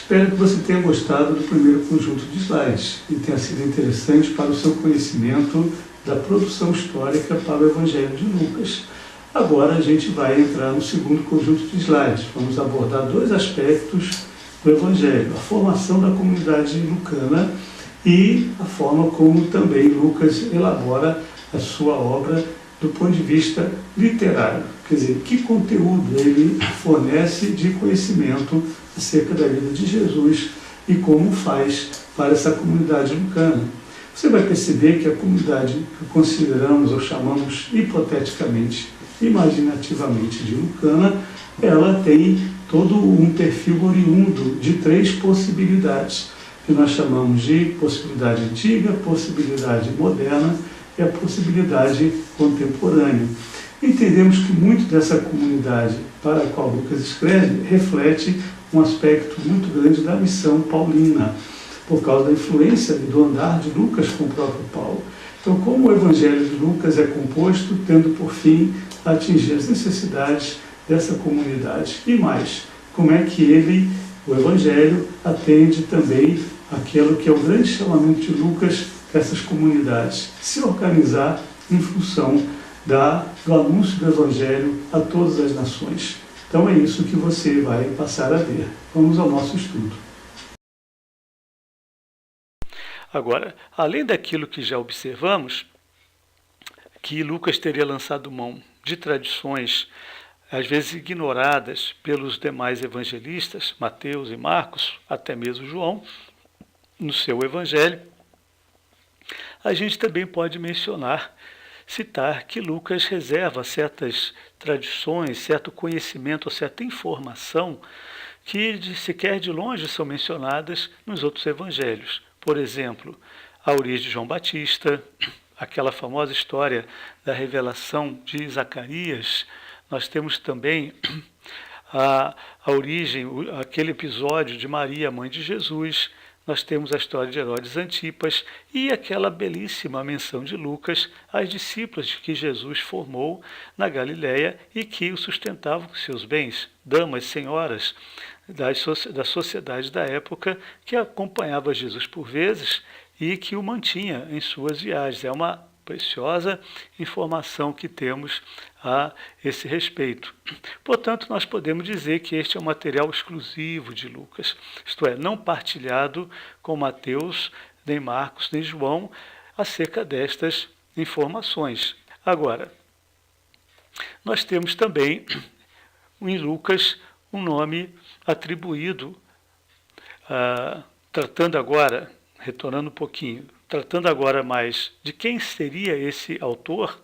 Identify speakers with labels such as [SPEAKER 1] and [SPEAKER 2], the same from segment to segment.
[SPEAKER 1] Espero que você tenha gostado do primeiro conjunto de slides e tenha sido interessante para o seu conhecimento da produção histórica para o Evangelho de Lucas. Agora a gente vai entrar no segundo conjunto de slides. Vamos abordar dois aspectos do Evangelho: a formação da comunidade lucana e a forma como também Lucas elabora a sua obra do ponto de vista literário. Quer dizer, que conteúdo ele fornece de conhecimento acerca da vida de Jesus e como faz para essa comunidade lucana. Você vai perceber que a comunidade que consideramos ou chamamos hipoteticamente, imaginativamente de lucana, ela tem todo um perfil oriundo de três possibilidades, que nós chamamos de possibilidade antiga, possibilidade moderna e a possibilidade contemporânea. Entendemos que muito dessa comunidade para a qual Lucas escreve reflete um aspecto muito grande da missão paulina, por causa da influência do andar de Lucas com o próprio Paulo. Então, como o Evangelho de Lucas é composto, tendo por fim atingir as necessidades dessa comunidade. E mais, como é que o Evangelho, atende também aquilo que é o grande chamamento de Lucas, essas comunidades se organizar em função do anúncio do Evangelho a todas as nações. Então é isso que você vai passar a ver. Vamos ao nosso estudo.
[SPEAKER 2] Agora, além daquilo que já observamos, que Lucas teria lançado mão de tradições, às vezes ignoradas pelos demais evangelistas, Mateus e Marcos, até mesmo João, no seu evangelho, a gente também pode citar que Lucas reserva certas tradições, certo conhecimento, certa informação que sequer de longe são mencionadas nos outros evangelhos. Por exemplo, a origem de João Batista, aquela famosa história da revelação de Zacarias. Nós temos também a origem, aquele episódio de Maria, mãe de Jesus. Nós temos a história de Herodes Antipas e aquela belíssima menção de Lucas às discípulas que Jesus formou na Galiléia e que o sustentavam com seus bens, damas, senhoras da sociedade da época, que acompanhava Jesus por vezes e que o mantinha em suas viagens. É uma preciosa informação que temos a esse respeito. Portanto, nós podemos dizer que este é um material exclusivo de Lucas, isto é, não partilhado com Mateus, nem Marcos, nem João, acerca destas informações. Agora, nós temos também em Lucas um nome atribuído, retornando um pouquinho, tratando agora mais de quem seria esse autor,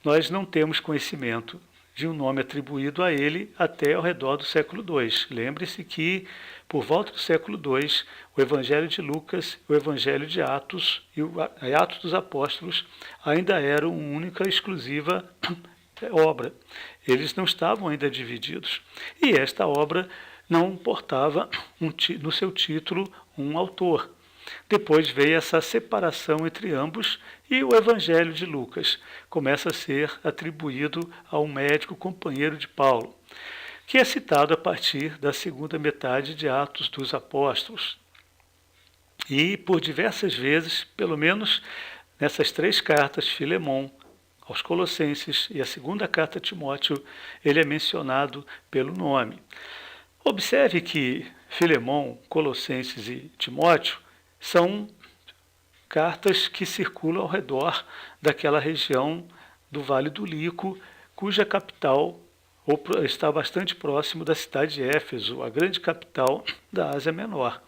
[SPEAKER 2] nós não temos conhecimento de um nome atribuído a ele até ao redor do século II. Lembre-se que, por volta do século II, o Evangelho de Lucas, o Evangelho de Atos e o Atos dos Apóstolos ainda eram uma única e exclusiva obra. Eles não estavam ainda divididos. E esta obra não portava no seu título um autor. Depois veio essa separação entre ambos e o Evangelho de Lucas começa a ser atribuído a um médico companheiro de Paulo, que é citado a partir da segunda metade de Atos dos Apóstolos. E por diversas vezes, pelo menos nessas três cartas, Filemão, aos Colossenses e a segunda carta a Timóteo, ele é mencionado pelo nome. Observe que Filemão, Colossenses e Timóteo são cartas que circulam ao redor daquela região do Vale do Lico, cuja capital está bastante próximo da cidade de Éfeso, a grande capital da Ásia Menor.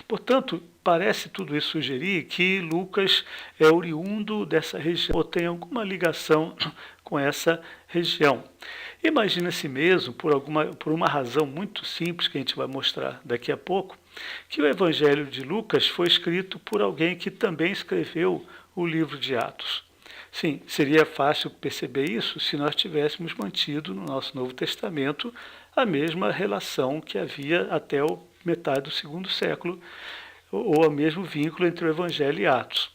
[SPEAKER 2] Portanto, parece tudo isso sugerir que Lucas é oriundo dessa região ou tem alguma ligação com essa região. Imagina-se mesmo, por uma razão muito simples que a gente vai mostrar daqui a pouco, que o Evangelho de Lucas foi escrito por alguém que também escreveu o livro de Atos. Sim, seria fácil perceber isso se nós tivéssemos mantido no nosso Novo Testamento a mesma relação que havia até a metade do segundo século, ou o mesmo vínculo entre o Evangelho e Atos.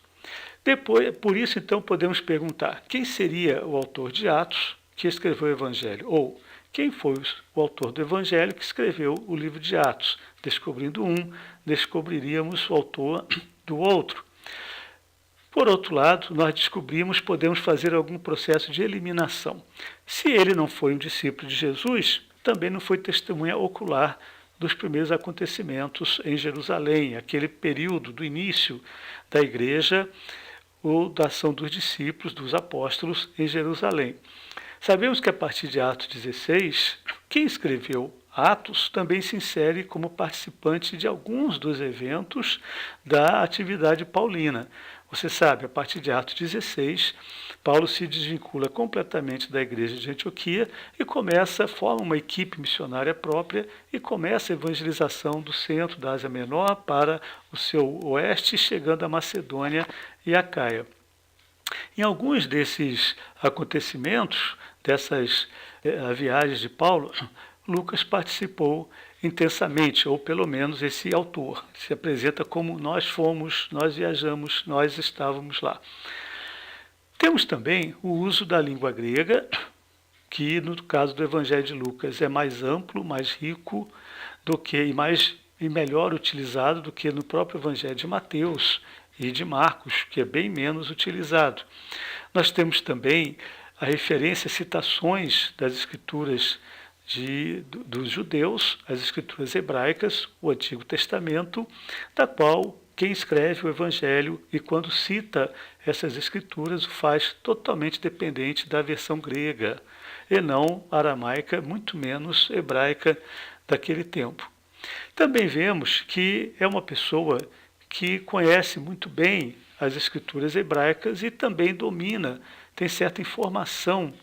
[SPEAKER 2] Por isso, então, podemos perguntar quem seria o autor de Atos, que escreveu o Evangelho? Ou quem foi o autor do Evangelho que escreveu o livro de Atos? Descobrindo um, descobriríamos o autor do outro. Por outro lado, nós descobrimos, podemos fazer algum processo de eliminação. Se ele não foi um discípulo de Jesus, também não foi testemunha ocular dos primeiros acontecimentos em Jerusalém, aquele período do início da igreja ou da ação dos discípulos, dos apóstolos em Jerusalém. Sabemos que a partir de Atos 16, quem escreveu Atos também se insere como participante de alguns dos eventos da atividade paulina. Você sabe, a partir de Atos 16, Paulo se desvincula completamente da igreja de Antioquia e forma uma equipe missionária própria e começa a evangelização do centro da Ásia Menor para o seu oeste, chegando à Macedônia e a Caia. Em alguns desses acontecimentos, dessas viagens de Paulo, Lucas participou intensamente, ou pelo menos esse autor se apresenta como nós fomos, nós viajamos, nós estávamos lá. Temos também o uso da língua grega, que no caso do Evangelho de Lucas é mais amplo, mais rico do que e melhor utilizado do que no próprio Evangelho de Mateus e de Marcos, que é bem menos utilizado. Nós temos também a referência, citações das escrituras dos judeus, as escrituras hebraicas, o Antigo Testamento, da qual quem escreve o Evangelho e quando cita essas escrituras o faz totalmente dependente da versão grega e não aramaica, muito menos hebraica daquele tempo. Também vemos que é uma pessoa que conhece muito bem as escrituras hebraicas e também domina, tem certa informação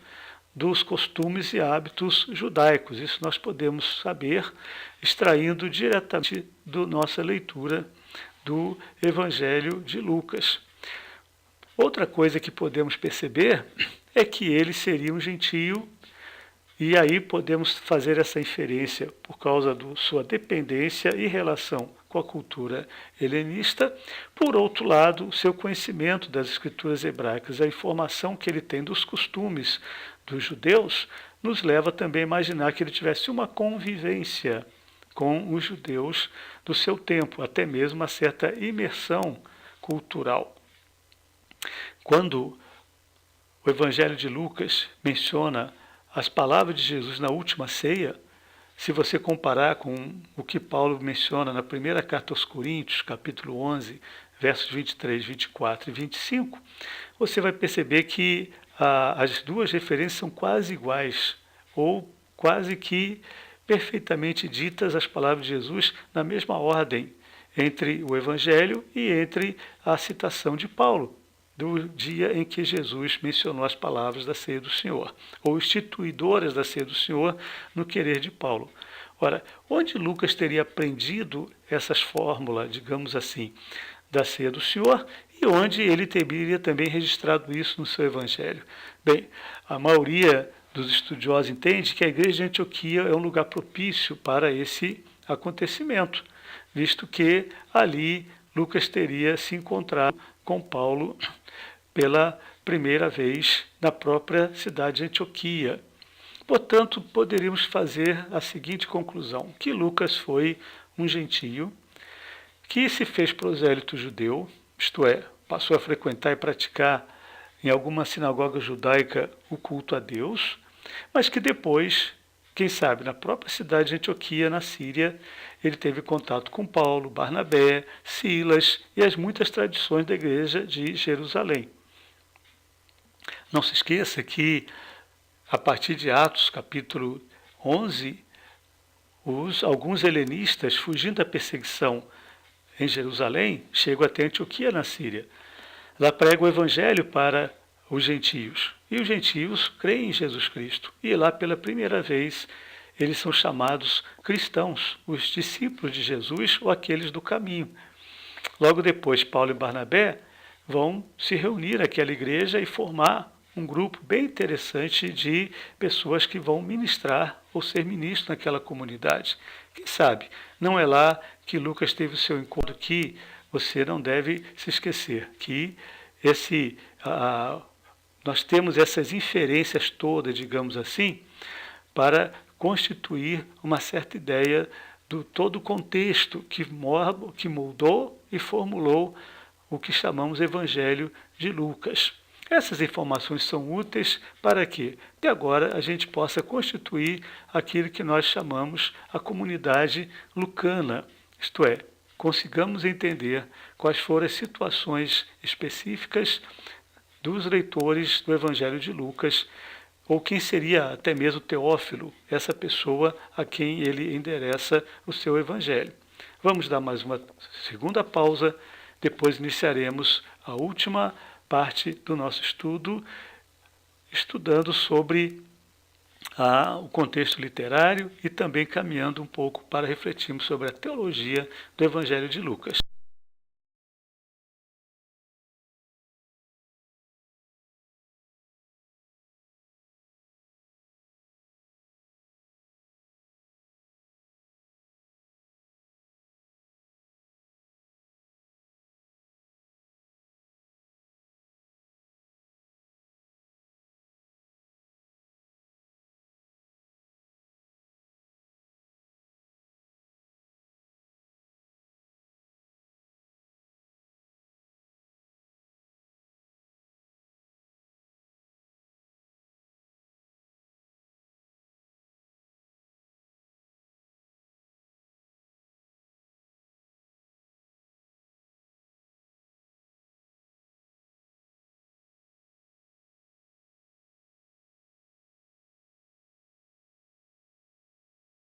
[SPEAKER 2] dos costumes e hábitos judaicos. Isso nós podemos saber extraindo diretamente da nossa leitura do Evangelho de Lucas. Outra coisa que podemos perceber é que ele seria um gentio, e aí podemos fazer essa inferência por causa da sua dependência e relação com a cultura helenista. Por outro lado, o seu conhecimento das escrituras hebraicas, a informação que ele tem dos costumes dos judeus, nos leva também a imaginar que ele tivesse uma convivência com os judeus do seu tempo, até mesmo uma certa imersão cultural. Quando o Evangelho de Lucas menciona as palavras de Jesus na última ceia, se você comparar com o que Paulo menciona na primeira carta aos Coríntios, capítulo 11, versos 23, 24 e 25, você vai perceber que as duas referências são quase iguais, ou quase que perfeitamente ditas as palavras de Jesus na mesma ordem, entre o Evangelho e entre a citação de Paulo, do dia em que Jesus mencionou as palavras da ceia do Senhor, ou instituidoras da ceia do Senhor no querer de Paulo. Ora, onde Lucas teria aprendido essas fórmulas, digamos assim, da ceia do Senhor, e onde ele teria também registrado isso no seu Evangelho? Bem, a maioria dos estudiosos entende que a igreja de Antioquia é um lugar propício para esse acontecimento, visto que ali Lucas teria se encontrado com Paulo pela primeira vez na própria cidade de Antioquia. Portanto, poderíamos fazer a seguinte conclusão, que Lucas foi um gentio que se fez prosélito judeu, isto é, passou a frequentar e praticar em alguma sinagoga judaica o culto a Deus, mas que depois, quem sabe, na própria cidade de Antioquia, na Síria, ele teve contato com Paulo, Barnabé, Silas e as muitas tradições da igreja de Jerusalém. Não se esqueça que, a partir de Atos, capítulo 11, alguns helenistas, fugindo da perseguição em Jerusalém, chegam até Antioquia, na Síria. Lá pregam o evangelho para os gentios. E os gentios creem em Jesus Cristo. E lá, pela primeira vez, eles são chamados cristãos, os discípulos de Jesus ou aqueles do caminho. Logo depois, Paulo e Barnabé vão se reunir naquela igreja e formar um grupo bem interessante de pessoas que vão ministrar ou ser ministros naquela comunidade. Quem sabe, não é lá que Lucas teve o seu encontro, que você não deve se esquecer que nós temos essas inferências todas, digamos assim, para constituir uma certa ideia do todo o contexto que moldou e formulou o que chamamos Evangelho de Lucas. Essas informações são úteis para que, de agora, a gente possa constituir aquilo que nós chamamos a comunidade lucana, isto é, consigamos entender quais foram as situações específicas dos leitores do Evangelho de Lucas, ou quem seria até mesmo Teófilo, essa pessoa a quem ele endereça o seu Evangelho. Vamos dar mais uma segunda pausa, depois iniciaremos a última parte do nosso estudo, estudando sobre o contexto literário e também caminhando um pouco para refletirmos sobre a teologia do Evangelho de Lucas.